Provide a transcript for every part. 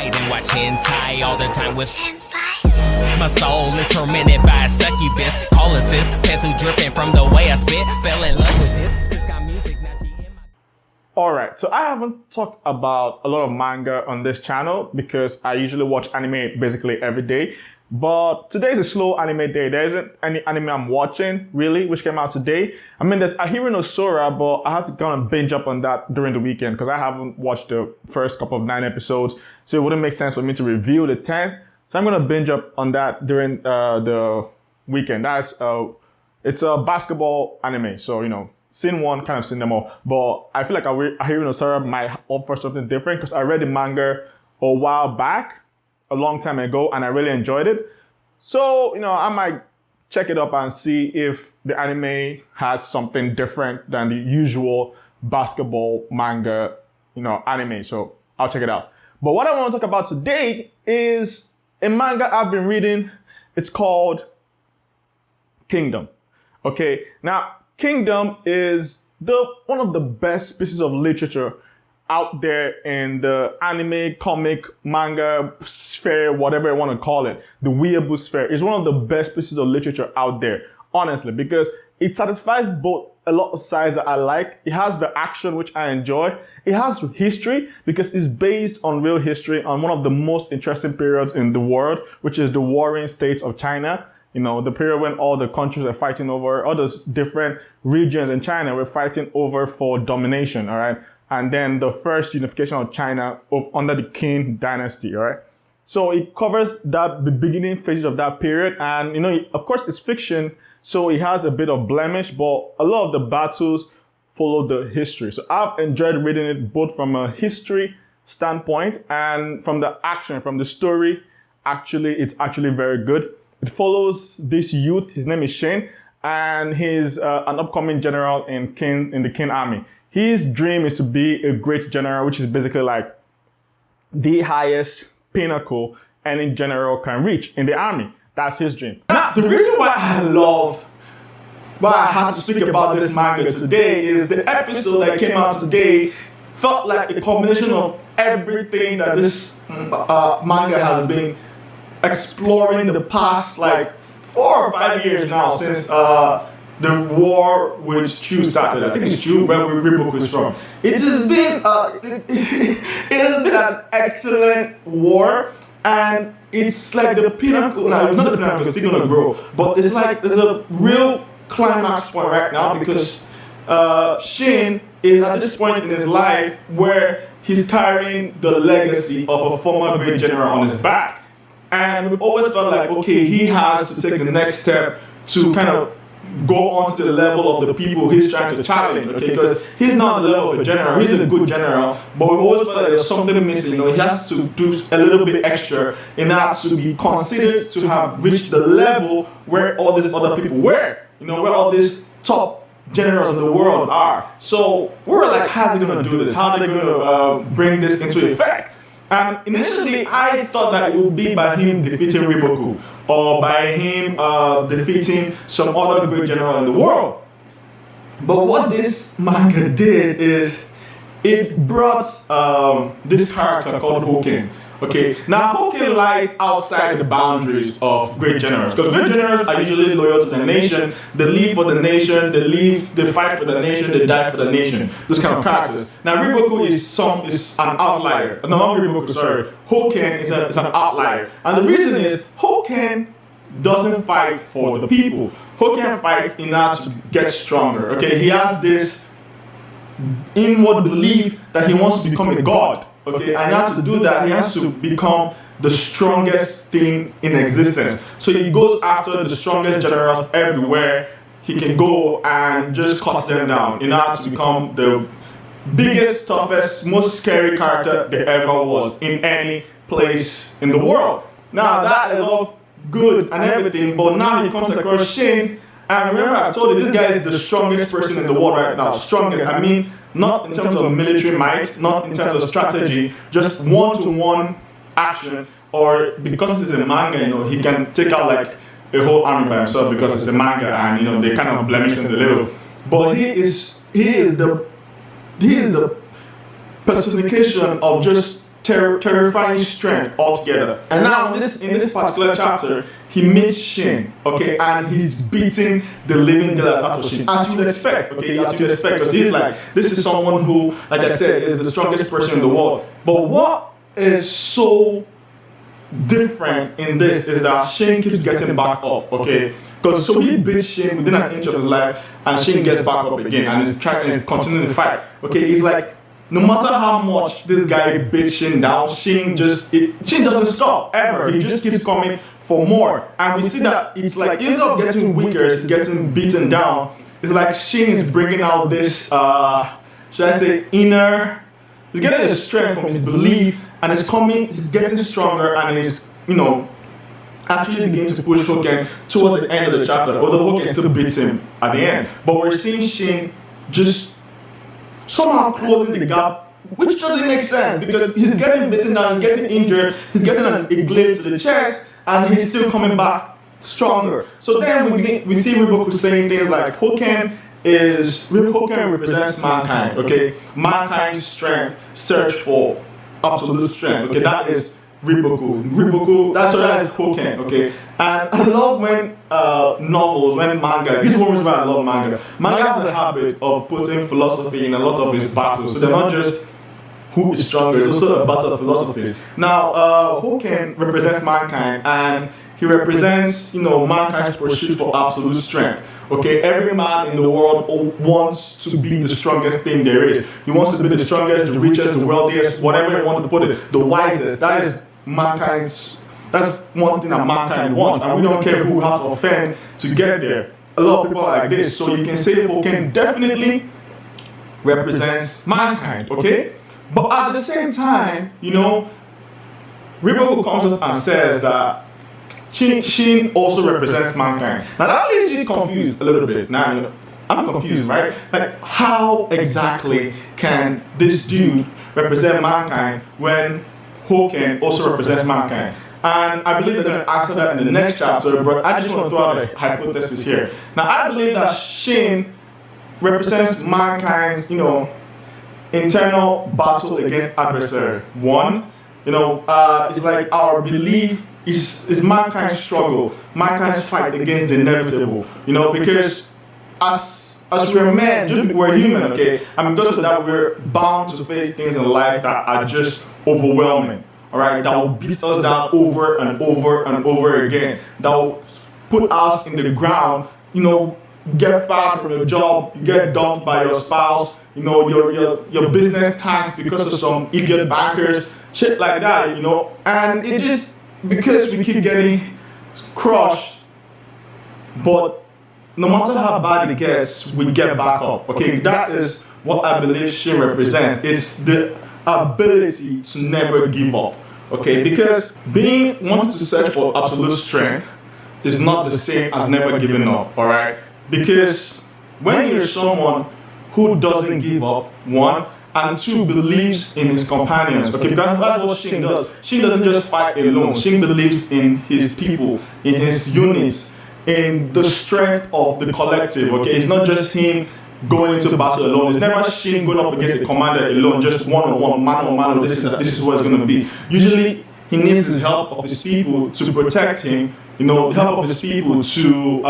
night and watch hentai all the time with my soul is tormented by a succubus. Call assist, pencil dripping from the way I spit. Fell in love with this. Sis got music, now she in my... Alright, so I haven't talked about a lot of manga on this channel because I usually watch anime basically every day. But today is a slow anime day. There isn't any anime I'm watching, really, which came out today. I mean, there's Ahiro no Sora, but I had to kind of binge up on that during the weekend because I haven't watched the first couple of 9 episodes. So it wouldn't make sense for me to review the 10. So I'm going to binge up on that during the weekend. It's a basketball anime. So, you know, seen one, kind of seen them all. But I feel like Ahiro no Sora might offer something different because I read the manga a while back, a long time ago, and I really enjoyed it. So, you know, I might check it up and see if the anime has something different than the usual basketball manga, you know, anime. So I'll check it out. But what I want to talk about today is a manga I've been reading. It's called Kingdom. Okay, now Kingdom is one of the best pieces of literature out there in the anime, comic, manga sphere, whatever you want to call it, the weeaboo sphere. It's one of the best pieces of literature out there, honestly, because it satisfies both a lot of sides that I like. It has the action, which I enjoy. It has history, because it's based on real history, on one of the most interesting periods in the world, which is the warring states of China. You know, the period when all the countries are fighting over, all those different regions in China were fighting over for domination, all right? And then the first unification of China under the Qing dynasty, all right? So it covers the beginning phases of that period. And, you know, of course, it's fiction, so it has a bit of blemish, but a lot of the battles follow the history. So I've enjoyed reading it both from a history standpoint and from the action, from the story. Actually, it's actually very good. It follows this youth. His name is Shin, and he's an upcoming general in the Qing army. His dream is to be a great general, which is basically like the highest pinnacle any general can reach in the army. That's his dream. Now, the reason why I had to speak about this manga today is the episode that came out today felt like a combination of everything that this manga has been exploring the past like 4 or 5 years now since the war with Chu started. I think it's Chu where Reebok is from. It has been an excellent war, and it's like the pinnacle. Now it's not the pinnacle; it's still gonna grow, but it's like there's a real climax point right now because Shin is at this point in his life where he's carrying the legacy of a former great general on his back, and we've always felt like, okay, he has to take the next step to kind of go on to the level of the people he's trying to challenge, okay? Because he's not the level of a general, he's a good general, but we always felt like there's something missing. You know, he has to do a little bit extra in order to be considered to have reached the level where all these other people were, you know, where all these top generals of the world are. So we were like, how's he gonna do this? How are they gonna bring this into effect? And initially, I thought that it would be by him defeating Riboku, or by him defeating some other great general in the world. But what this manga did is it brought this character called Hoken. Okay, now Hoken lies outside the boundaries of great generals, because great generals are usually loyal to the nation. They live for the nation, they fight for the nation, they die for the nation. Those kind of characters. Now Riboku is an outlier. No, not Riboku, sorry. Hoken is an outlier, and the reason is Hoken doesn't fight for the people. Hoken fights in order to get stronger. Okay, he has this inward belief that he wants to become a god. Okay, and in order to do that, he has to become the strongest thing in existence. So he goes after the strongest generals everywhere he can go and just cut them down in order to become the biggest, toughest, most scary character there ever was in any place in the world. Now that is all good and everything, but now he comes across Shin, and remember I told you this guy is the strongest person in the world right now. Strongest, I mean, not in terms of military might, not in terms of strategy, just one-to-one action, or because it's a manga, you know, he can take out like a whole army by himself because it's a manga, and you know they kind of blemish him a little. But he is the personification of just terrifying strength altogether. And now in this particular chapter, he meets Shin, okay, and he's beating the living daylights out of Shin, as you would expect, okay, as you would expect, because he's like, this is someone who, like I said, is the strongest person in the world. But what is so different in this is that Shin keeps getting back up, okay? Because so he beats Shin within an inch of his life, and Shin gets back up again, and he's continuing the fight, okay? He's like, no matter how much this guy beats Shin down, Shin doesn't stop ever. He just keeps coming for more. And we see that it's like, instead of getting weaker, it's getting beaten down. It's like Shin is bringing out this, should I say, he's getting his strength from his belief, and he's getting stronger, and he's, actually beginning to push Hoken towards the end of the chapter, although Hoken still beats him at the end. But we're seeing Shin just somehow closing the gap, which doesn't make sense because he's getting beaten down, he's getting injured, he's getting a glaive to the chest, and he's still coming back stronger. So then we see Riboku saying things like Hoken represents mankind, okay? Mankind's strength, search for absolute strength, okay? That is Riboku, that is Hoken, okay? And I love when novels, when manga, this is one reason why I love manga. Manga has a habit of putting philosophy in a lot of his battles, so they're not just who is stronger, it's also a battle of philosophies. Now, Hoken represents mankind, and he represents, mankind's pursuit for absolute strength. Okay, every man in the world wants to be the strongest thing there is. He wants to be the strongest, the richest, the wealthiest, whatever you want to put it, the wisest. That is that's one thing that mankind wants, and we don't care who has to offend to get there. A lot of people are like this, so you can say Hoken definitely represents mankind, okay? But at the same time, Riboku comes up and says that Shin also represents mankind. Now that leaves you confused a little bit. Now, I'm confused, right? Like, how exactly can this dude represent mankind when Hoken also represents mankind? And I believe they're going to answer that in the next chapter, but I just want to throw out a hypothesis here. Now, I believe that Shin represents mankind's, internal battle against adversary. One, it's like our belief is mankind's struggle, mankind's fight against the inevitable, because as we're men, we're human, okay? I mean, because of that, we're bound to face things in life that are just overwhelming, all right? That will beat us down over and over and over again. That will put us in the ground, get fired from your job, you get dumped by your spouse, your business tanks because of some idiot bankers, shit like that, and it just, because we keep getting crushed, but no matter how bad it gets, we get back up, okay? That is what I believe Shin represents. It's the ability to never give up, okay? Because wanting to search for absolute strength is not the same as never giving up, all right? Because when you're someone who doesn't give up, one, and two, believes in his companions, okay, because that's what Shin does. Shin doesn't just fight alone. Shin believes in his people, in his units, in the strength of the collective, okay? It's not just him going into battle alone. It's never Shin going up against a commander alone, just one-on-one, man-on-man, this is what it's going to be. Usually, he needs the help of his people to protect him, the help of his people to,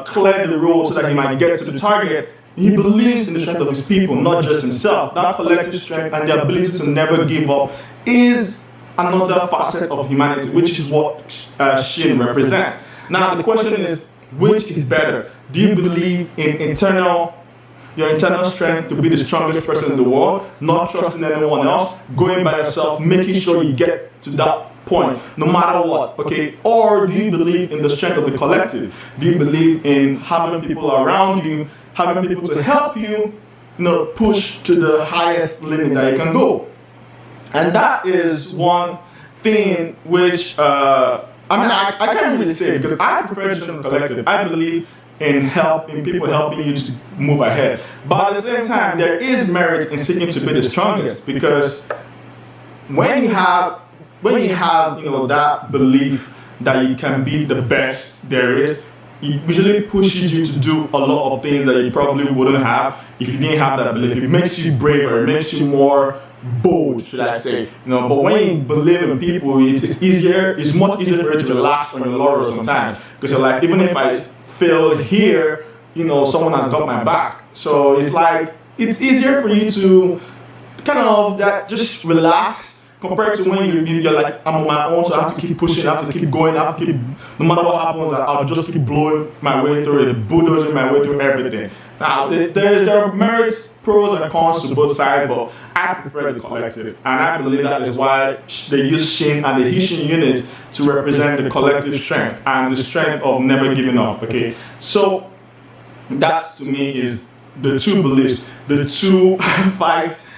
clear the road so that he might get to the target. He believes in the strength of his people, not just himself. That collective strength and the ability to never give up is another facet of humanity, which is what Shin represents. Now, the question is, which is better? Do you believe in your internal strength to be the strongest person in the world, not trusting anyone else, going by yourself, making sure you get to that point, no matter what, okay? Or do you believe in the strength of the collective? Do you believe in having people around you, having people to help you, push to the highest limit that you can go? And that is one thing which, I can't really say, because I prefer the collective. I believe in people helping you to move ahead. But at the same time, there is merit in seeking to be the strongest, because when you have that belief that you can be the best there is, it usually pushes you to do a lot of things that you probably wouldn't have if you didn't have that belief. It makes you braver, it makes you more bold, should I say. But when you believe in people, it's easier, it's much easier for you to relax on your laurels sometimes. Because you're like, even if I fail here, someone has got my back. So it's like, it's easier for you to kind of just relax compared to when you're like, I'm on my own, so I have to keep pushing, I have to keep going, I have to keep, no matter what happens, I'll just keep blowing my way through it, bulldozing my way through everything. Now, there are merits, pros and cons to both sides, but I prefer the collective. And I believe that is why they use Shin and the Hishin unit to represent the collective strength and the strength of never giving up, okay? So, that to me is the two beliefs, the two fights,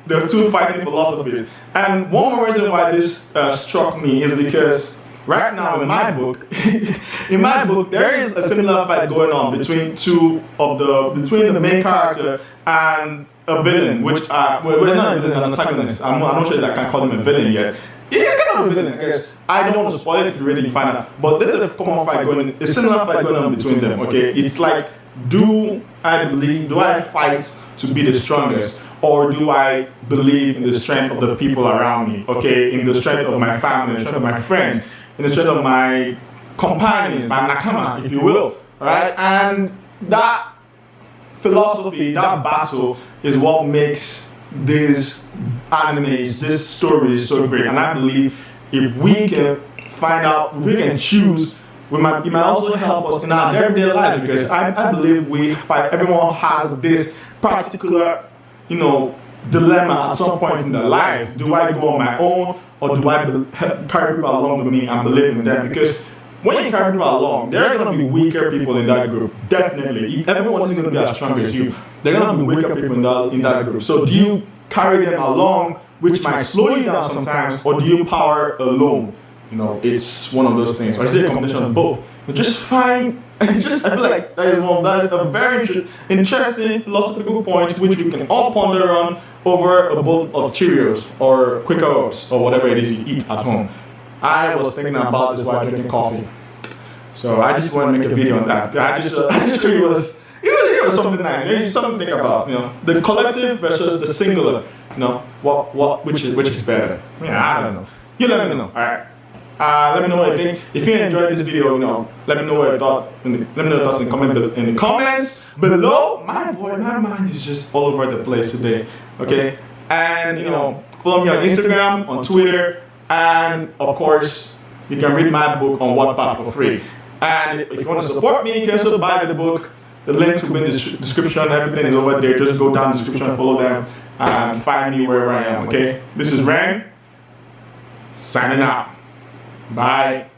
the two fighting philosophies. And one more reason why this struck me is because right now in my book, there is a similar fight going on between between the main character and a villain, which not a villain, an antagonist. I'm not sure that I can call him a villain yet. He's kind of a villain, I guess. I don't want to spoil it if you really find out. But there's a common fight going on, a similar fight going on between them, okay? It's like, do I fight to be the strongest, or do I believe in the strength of the people around me, okay? In the strength of my family, the strength of my friends, in the strength of my companions, my nakama, if you will, right? And that philosophy, that battle is what makes these animes, these stories so great. And I believe if we can find out, if we can choose, it might also help us in our everyday life, because I believe everyone has this particular, dilemma at some point in their life. Do I go on my own, or do I carry people along with me and believe in them? Because when you carry people along, there are going to be weaker people in that group, definitely. Everyone is going to be as strong as you. There are going to be weaker people in that group. So do you carry them along, which might slow you down sometimes, or do you power alone? It's one of those things. Or is it a combination of both? Just find, I feel like that is a very interesting philosophical point which we can all ponder on over a bowl of Cheerios or Quaker Oats or whatever it is you eat at home. I was thinking about this while drinking coffee. So I just want to make a video on that. I just figured it was something nice. Maybe something to think about. The collective versus the singular. Which is better? I don't know. You let me know. All right. Let me know what you think. If you enjoyed this video, let me know what you thought. Let me know your thoughts in the comments below. My mind is just all over the place today. Okay, and follow me on Instagram, on Twitter, and of course you can read my book on Wattpad for free. And if you want to support me, you can also buy the book. The link will be in the description. Everything is over there. Just go down the description, follow them, and find me wherever I am. Okay, this is Ren signing out. Bye.